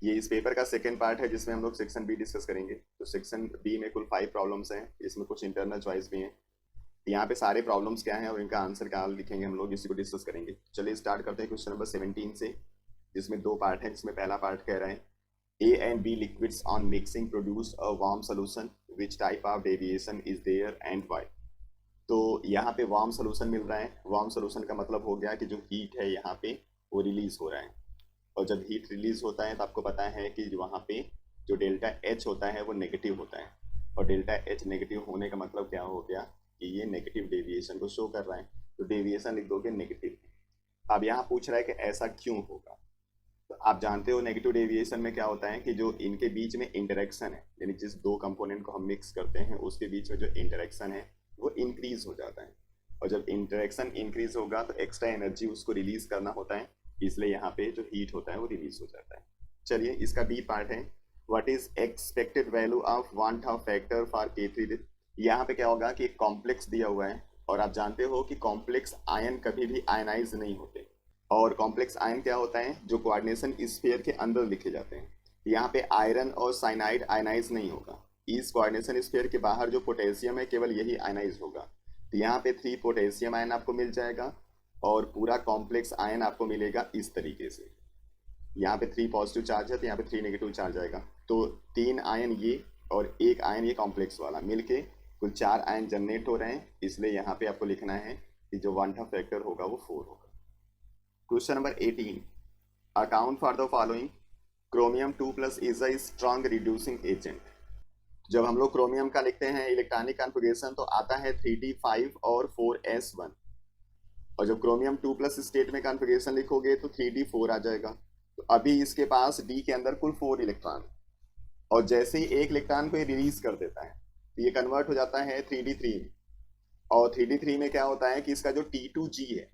ये इस पेपर का सेकंड पार्ट है जिसमें हम लोग सेक्शन बी डिस्कस करेंगे। तो सेक्शन बी में कुल 5 प्रॉब्लम्स हैं, इसमें कुछ इंटरनल चॉइस भी हैं। यहाँ पे सारे प्रॉब्लम्स क्या हैं और इनका आंसर क्या लिखेंगे हम लोग, इसी को डिस्कस करेंगे। चलिए स्टार्ट करते हैं क्वेश्चन नंबर 17 से, जिसमें 2 पार्ट हैं। जिसमें पहला पार्ट कह रहे हैं A and B liquids on mixing produce a warm solution, which type of deviation is there and why. तो यहाँ पे वार्म सोल्यूशन मिल रहा है। वार्म सोल्यूशन का मतलब हो गया कि जो हीट है यहाँ पे वो रिलीज हो रहा है, और जब हीट रिलीज होता है तो आपको पता है कि वहाँ पे जो डेल्टा एच होता है वो नेगेटिव होता है, और डेल्टा एच नेगेटिव होने का मतलब क्या हो गया कि ये नेगेटिव डेविएशन को शो कर रहा है। तो डेविएशन लिख दोगे नेगेटिव। अब यहाँ पूछ रहा है कि ऐसा क्यों होगा। तो आप जानते हो नेगेटिव डेविएशन में क्या होता है कि जो इनके बीच में इंटरेक्शन है, यानी जिस दो कंपोनेंट को हम मिक्स करते हैं उसके बीच में जो इंटरेक्शन है वो इंक्रीज हो जाता है, और जब इंटरेक्शन इंक्रीज होगा तो एक्स्ट्रा एनर्जी उसको रिलीज करना होता है, इसलिए यहाँ पे जो हीट होता है वो रिलीज हो जाता है। चलिए इसका बी पार्ट है, what is expected value of one half factor for K3। यहाँ पे क्या होगा कि कॉम्प्लेक्स दिया हुआ है, और आप जानते हो कि कॉम्प्लेक्स आयन कभी भी आयनाइज नहीं होते, और कॉम्प्लेक्स आयन क्या होता है जो कोऑर्डिनेशन स्फीयर के अंदर लिखे जाते हैं। यहाँ पे आयरन और साइनाइड आयनाइज नहीं होगा, इस कोऑर्डिनेशन स्फीयर के बाहर जो पोटेशियम है केवल यही आयनाइज होगा। तो यहाँ पे 3 पोटेशियम आयन आपको मिल जाएगा, और पूरा कॉम्प्लेक्स आयन आपको मिलेगा इस तरीके से। यहाँ पे 3 पॉजिटिव चार्ज है तो यहाँ पे 3 नेगेटिव चार्ज आएगा। तो 3 आयन ये और 1 आयन ये कॉम्प्लेक्स वाला मिलके कुल 4 आयन जनरेट हो रहे हैं, इसलिए यहाँ पे आपको लिखना है कि जो वन हाफ फैक्टर होगा वो 4 होगा। Question number 18, account for the following, chromium 2+ is a strong reducing agent. जब हम लोग क्रोमियम का लिखते हैं इलेक्ट्रॉनिक कॉन्फ़िगरेशन तो आता है 3d5 और 4s1, और जब क्रोमियम 2+ स्टेट में कॉन्फ़िगरेशन लिखोगे तो 3d4 आ जाएगा। तो अभी इसके पास d के अंदर कुल 4 इलेक्ट्रॉन, और जैसे ही एक इलेक्ट्रॉन को रिलीज कर देता है तो ये कन्वर्ट हो जाता है 3d3 में, और 3d3 में क्या होता है कि इसका जो T2g है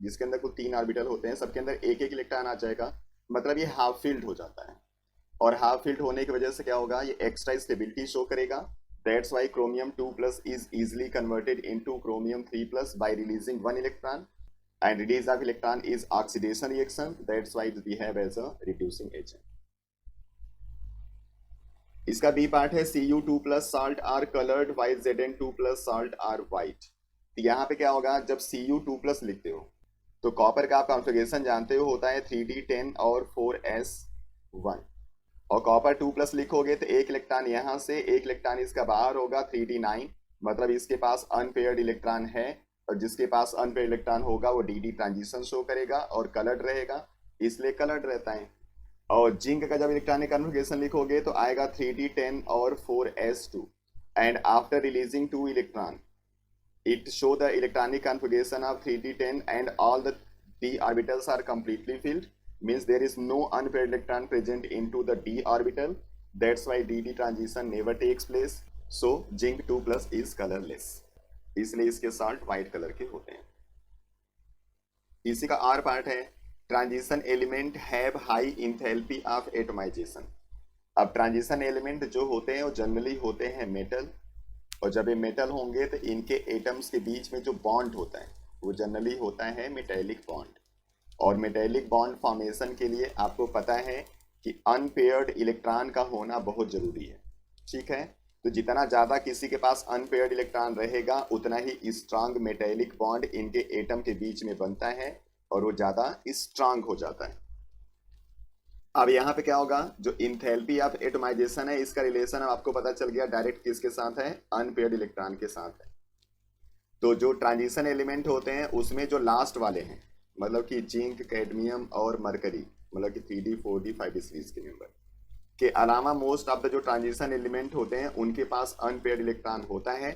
जिसके अंदर कुल 3 ऑर्बिटल होते हैं, सबके अंदर एक एक इलेक्ट्रॉन आ जाएगा, मतलब ये हाफ फील्ड हो जाता है। और हाफ फील्ड होने की वजह से क्या होगा, ये एक्स्ट्रा स्टेबिलिटी शो करेगा। That's why chromium 2+ is easily converted into chromium 3+ bye releasing 1 electron, and release of electron is oxidation reaction, that's why it behave as a reducing agent। इसका B part है Cu2+ salt are colored while Zn2+ salt are white। तो यहाँ पे क्या होगा, जब Cu2+ लिखते हो तो कॉपर का आप कॉन्फ़िगरेशन जानते हो होता है 3d10 और 4s1, और कॉपर 2+ लिखोगे तो एक इलेक्ट्रॉन यहाँ से, एक इलेक्ट्रॉन इसका बाहर होगा 3d9, मतलब इसके पास अनपेयर्ड इलेक्ट्रॉन है, और जिसके पास अनपेयर्ड इलेक्ट्रॉन होगा वो dd ट्रांजिशन शो करेगा और कलर्ड रहेगा, इसलिए कलर्ड रहता है। और जिंक का जब इलेक्ट्रॉनिक कॉन्फ़िगरेशन लिखोगे तो आएगा 3d10 और 4s2, and after releasing 2 electron it show the electronic configuration of 3d10 and all the d orbitals are completely filled, means there is no unpaired electron present into the d orbital, that's why dd transition never takes place, so zinc 2+ is colorless, इसलिए इसके salt white colour के होते हैं। इसी का R part है, transition element have high enthalpy of atomization. अब transition element जो होते हैं वो जनरली होते हैं मेटल, और जब ये मेटल होंगे तो इनके एटम्स के बीच में जो बॉन्ड होता है वो जनरली होता है मेटेलिक बॉन्ड, और मेटेलिक बॉन्ड फॉर्मेशन के लिए आपको पता है कि अनपेयर्ड इलेक्ट्रॉन का होना बहुत जरूरी है, ठीक है। तो जितना ज़्यादा किसी के पास अनपेयर्ड इलेक्ट्रॉन रहेगा उतना ही स्ट्रांग मेटेलिक बॉन्ड इनके एटम के बीच में बनता है, और वो ज़्यादा स्ट्रांग हो जाता है। अब यहाँ पे क्या होगा, जो इंथैल्पी ऑफ एटमाइजेशन है इसका रिलेशन आपको पता चल गया डायरेक्ट किसके साथ है, अनपेयर्ड इलेक्ट्रॉन के साथ है। तो जो ट्रांजिशन एलिमेंट होते हैं उसमें जो लास्ट वाले हैं, मतलब कि जिंक, कैडमियम और मरकरी, मतलब कि 3d 4d 5d सीरीज के मेंबर के अलावा मोस्ट ऑफ द जो ट्रांजिशन एलिमेंट होते हैं उनके पास अनपेयर्ड इलेक्ट्रॉन होता है,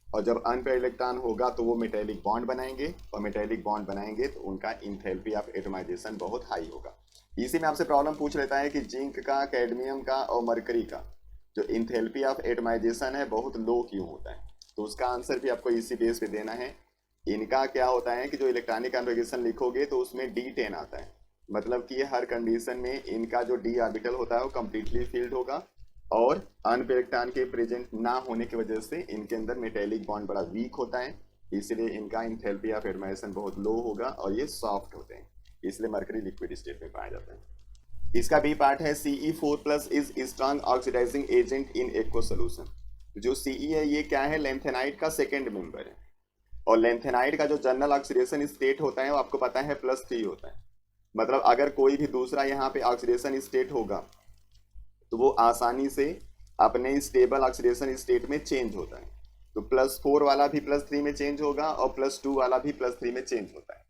और जब अनपेयर्ड इलेक्ट्रॉन होगा तो वो मेटेलिक बॉन्ड बनाएंगे, और मेटेलिक बॉन्ड बनाएंगे तो उनका इंथैल्पी ऑफ एटमाइजेशन बहुत हाई होगा। इसी में आपसे प्रॉब्लम पूछ लेता है कि जिंक का, कैडमियम का और मरकरी का जो इंथैल्पी ऑफ एटमाइजेशन है बहुत लो क्यों होता है, तो उसका आंसर भी आपको इसी बेस पे देना है। इनका क्या होता है कि जो इलेक्ट्रॉनिक कॉन्फ़िगरेशन लिखोगे तो उसमें d10 आता है, मतलब कि हर कंडीशन में इनका जो d ऑर्बिटल होता है वो कम्प्लीटली फील्ड होगा, और अनपेयर्ड इलेक्ट्रॉन के प्रेजेंट ना होने की वजह से इनके अंदर मेटेलिक बॉन्ड बड़ा वीक होता है, इसलिए इनका इंथैल्पी ऑफ एटमाइजेशन बहुत लो होगा, और ये सॉफ्ट होते हैं, इसलिए मरकरी लिक्विड स्टेट में पाया जाता है। इसका बी पार्ट है Ce4+ is strong oxidizing agent in aqueous solution. जो Ce है ये क्या है, लेंथेनाइड का सेकेंड मेंबर है, और लेंथेनाइड का जो जनरल ऑक्सीडेशन स्टेट होता है वो आपको पता है +3 होता है। मतलब अगर कोई भी दूसरा यहाँ पे ऑक्सीडेशन स्टेट होगा तो वो आसानी से अपने स्टेबल ऑक्सीडेशन स्टेट में चेंज होता है। तो +4 वाला भी +3 में चेंज होगा और +2 वाला भी +3 में चेंज होता है।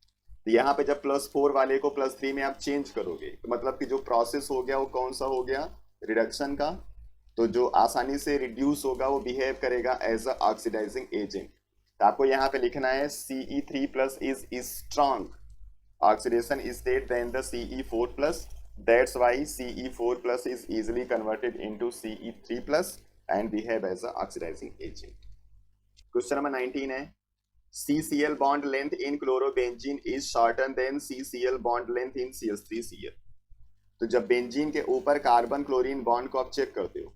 तो यहाँ पे जब +4 वाले को +3 में आप चेंज करोगे तो मतलब कि जो प्रोसेस हो गया वो कौन सा हो गया, रिडक्शन का। तो जो आसानी से रिड्यूस होगा वो बिहेव करेगा एज अ ऑक्सीडाइजिंग एजेंट। तो आपको यहाँ पे लिखना है Ce3+ is strong oxidation state than the Ce4+. That's why Ce4+ is easily converted into Ce3+ and behave as an oxidizing agent. Question number 19 है CCl bond length in chlorobenzene is shorter than CCl bond length in CH3Cl. तो जब benzene के ऊपर carbon chlorine bond को आप check करते हो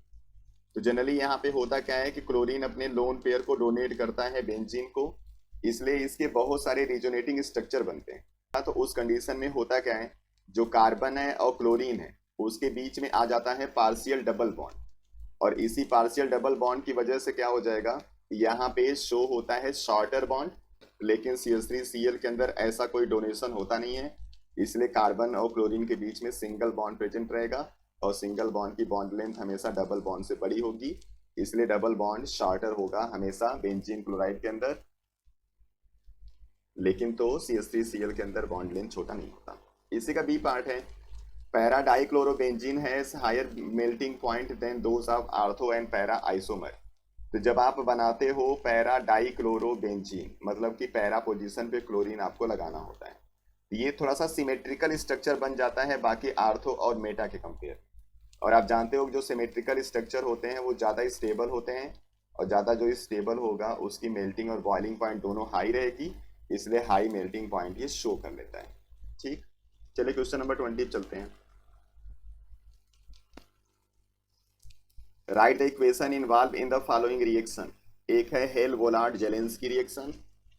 तो जनरली यहाँ पे होता क्या है कि क्लोरीन अपने लोन पेयर को डोनेट करता है बेंजीन को, इसलिए इसके बहुत सारे रिजोनेटिंग स्ट्रक्चर बनते हैं। तो उस कंडीशन में होता क्या है, जो कार्बन है और क्लोरीन है उसके बीच में आ जाता है पार्शियल डबल बॉन्ड, और इसी पार्शियल डबल बॉन्ड की वजह से क्या हो जाएगा, यहाँ पे शो होता है शॉर्टर बॉन्ड, लेकिन CH3Cl के अंदर ऐसा कोई डोनेशन होता नहीं है, इसलिए कार्बन और क्लोरीन के बीच में सिंगल बॉन्ड प्रेजेंट रहेगा, और सिंगल बॉन्ड की बॉन्ड लेंथ हमेशा डबल बॉन्ड से बड़ी होगी, इसलिए डबल बॉन्ड शॉर्टर होगा हमेशा बेंजीन क्लोराइड के अंदर, लेकिन तो CH3Cl के अंदर बॉन्ड लेंथ छोटा नहीं होता। इसी का बी पार्ट है para dichlorobenzene has higher melting point than those of ortho and para isomer. तो जब आप बनाते हो पैरा डाइक्लोरोबेंजीन मतलब कि पैरा पोजीशन पे क्लोरीन आपको लगाना होता है, ये थोड़ा सा सिमेट्रिकल स्ट्रक्चर बन जाता है बाकी आर्थो और मेटा के कंपेयर। और आप जानते हो जो सिमेट्रिकल स्ट्रक्चर होते हैं वो ज़्यादा स्टेबल होते हैं, और ज़्यादा जो स्टेबल होगा उसकी मेल्टिंग और बॉइलिंग पॉइंट दोनों हाई रहेगी, इसलिए हाई मेल्टिंग पॉइंट ये शो कर लेता है। ठीक, चलिए क्वेश्चन नंबर 20 चलते हैं। Right the equation involve in the following reaction. एक है हेल वोलार्ड जेलेंस्की रिएक्शन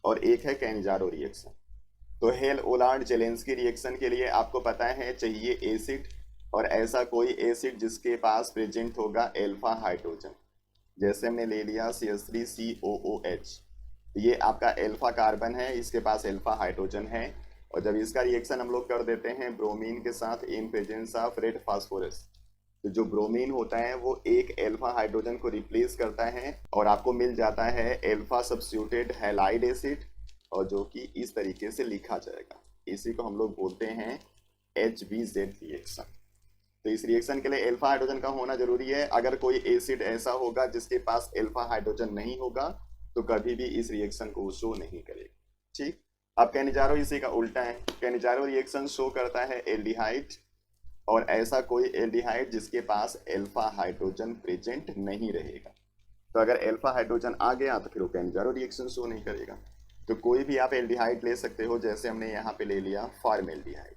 और एक है कैनिजारो रिएक्शन। तो हेल वोलार्ड जेलेंस्की रिएक्शन के लिए आपको पता है चाहिए एसिड, और ऐसा कोई एसिड जिसके पास प्रेजेंट होगा एल्फा हाइड्रोजन। जैसे हमने ले लिया CH3COOH, ये आपका एल्फा कार्बन है, इसके पास एल्फा हाइड्रोजन है, और जब इसका रिएक्शन हम लोग कर देते हैं ब्रोमीन के साथ in presence of red phosphorus, तो जो ब्रोमीन होता है वो एक एल्फा हाइड्रोजन को रिप्लेस करता है और आपको मिल जाता है एल्फा सब्स्टिट्यूटेड हैलाइड एसिड, और जो कि इस तरीके से लिखा जाएगा, इसी को हम लोग बोलते हैं HBZ रिएक्शन। तो इस रिएक्शन के लिए एल्फा हाइड्रोजन का होना जरूरी है। अगर कोई एसिड ऐसा होगा जिसके पास एल्फा हाइड्रोजन नहीं होगा तो कभी भी इस रिएक्शन को शो नहीं करेगा। ठीक, अब कैनिजारो इसी का उल्टा है। कैनिजारो रिएक्शन शो करता है एल्डिहाइड, और ऐसा कोई एल्डिहाइड जिसके पास एल्फा हाइड्रोजन प्रेजेंट नहीं रहेगा। तो अगर एल्फा हाइड्रोजन आ गया तो फिर वो कैनिजारो रिएक्शन शो नहीं करेगा। तो कोई भी आप एल्डिहाइड ले सकते हो, जैसे हमने यहाँ पे ले लिया फॉर्मेल्डिहाइड,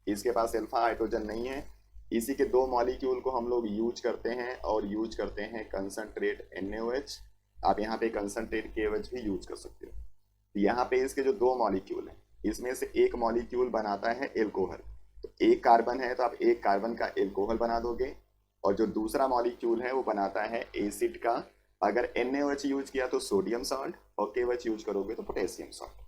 इसके पास एल्फा हाइड्रोजन नहीं है, इसी के दो मॉलिक्यूल को हम लोग यूज करते हैं, और यूज करते हैं कंसंट्रेट NaOH। आप यहाँ पे कंसंट्रेट KOH भी यूज कर सकते हो। यहाँ पे इसके जो दो मॉलिक्यूल हैं इसमें से एक मॉलिक्यूल बनाता है एल्कोहल, तो एक कार्बन है तो आप एक कार्बन का एल्कोहल बना दोगे, और जो दूसरा मॉलिक्यूल है वो बनाता है एसिड का। अगर NaOH यूज किया तो सोडियम सॉल्ट, और KOH यूज करोगे तो पोटेशियम सॉल्ट।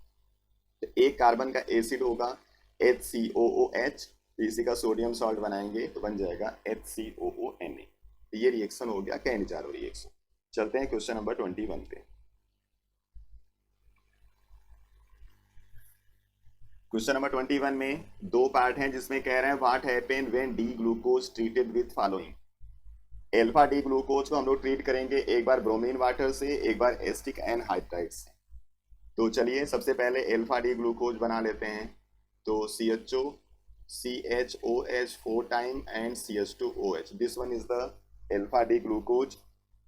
तो एक कार्बन का एसिड होगा HCOOH, इसी का सोडियम सॉल्ट बनाएंगे तो बन जाएगा HCOONA। ये रिएक्शन हो गया कैनिजारो रिएक्शन। चलते हैं क्वेश्चन नंबर 21 पे। क्वेश्चन नंबर 21 में दो पार्ट हैं जिसमें कह रहे हैं what happen when D glucose treated with following. Alpha D glucose को हम लोग ट्रीट करेंगे एक बार ब्रोमीन वाटर से, एक बार एसिटिक एनहाइड्राइड से। तो चलिए सबसे पहले एल्फा डी ग्लूकोज बना लेते हैं। तो CHO CHOH 4 time and CH2OH, this one is the alpha D glucose.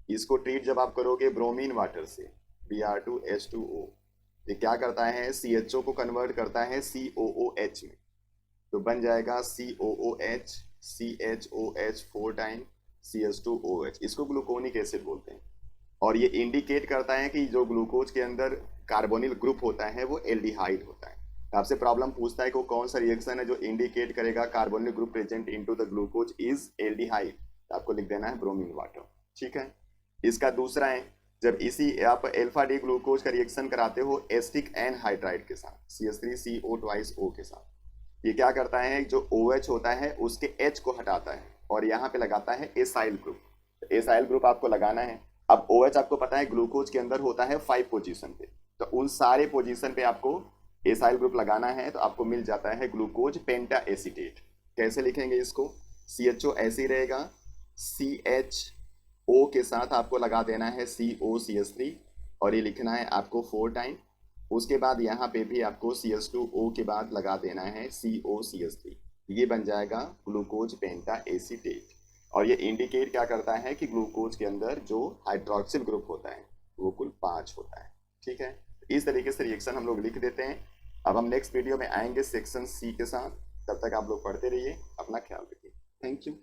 इसको ट्रीट जब आप करोगे ब्रोमीन वाटर से Br2H2O, ये क्या करता है, CHO को कन्वर्ट करता है COOH में, तो बन जाएगा COOH CHOH 4 टाइम CH2OH। इसको ग्लूकोनिक एसिड बोलते हैं, और ये इंडिकेट करता है कि जो ग्लूकोज के अंदर कार्बोनिल ग्रुप होता है वो एल्डिहाइड होता है। आपसे प्रॉब्लम पूछता है कि कौन सा रिएक्शन है जो इंडिकेट करेगा carbonyl group present into the glucose is aldehyde, आपको लिख देना है ब्रोमीन वाटर। ठीक है। इसका दूसरा है, जब इसी आप अल्फा डी ग्लूकोज का रिएक्शन कराते हो एसिटिक एनहाइड्राइड के साथ CH3CO ट्वाइस O के साथ, ये क्या करता है, जो OH होता है उसके H को हटाता है और यहाँ पे लगाता है एसाइल ग्रुप। एसाइल ग्रुप आपको लगाना है। अब OH आपको पता है ग्लूकोज के अंदर होता है 5 पोजीशन पे, तो उन सारे पोजीशन पे आपको एसाइल ग्रुप लगाना है, तो आपको मिल जाता है ग्लूकोज पेंटा एसीटेट। कैसे लिखेंगे इसको, CHO ऐसे ही रहेगा, CHO के साथ आपको लगा देना है COCH3 और ये लिखना है आपको 4 टाइम। उसके बाद यहाँ पे भी आपको CH2O के बाद लगा देना है COCH3, ये बन जाएगा ग्लूकोज पेंटा एसीटेट। और ये इंडिकेट क्या करता है कि ग्लूकोज के अंदर जो हाइड्रोक्सिल ग्रुप होता है वो कुल 5 होता है। ठीक है, इस तरीके से रिएक्शन हम लोग लिख देते हैं। अब हम नेक्स्ट वीडियो में आएंगे सेक्शन C के साथ, तब तक आप लोग पढ़ते रहिए, अपना ख्याल रखिए। Thank you.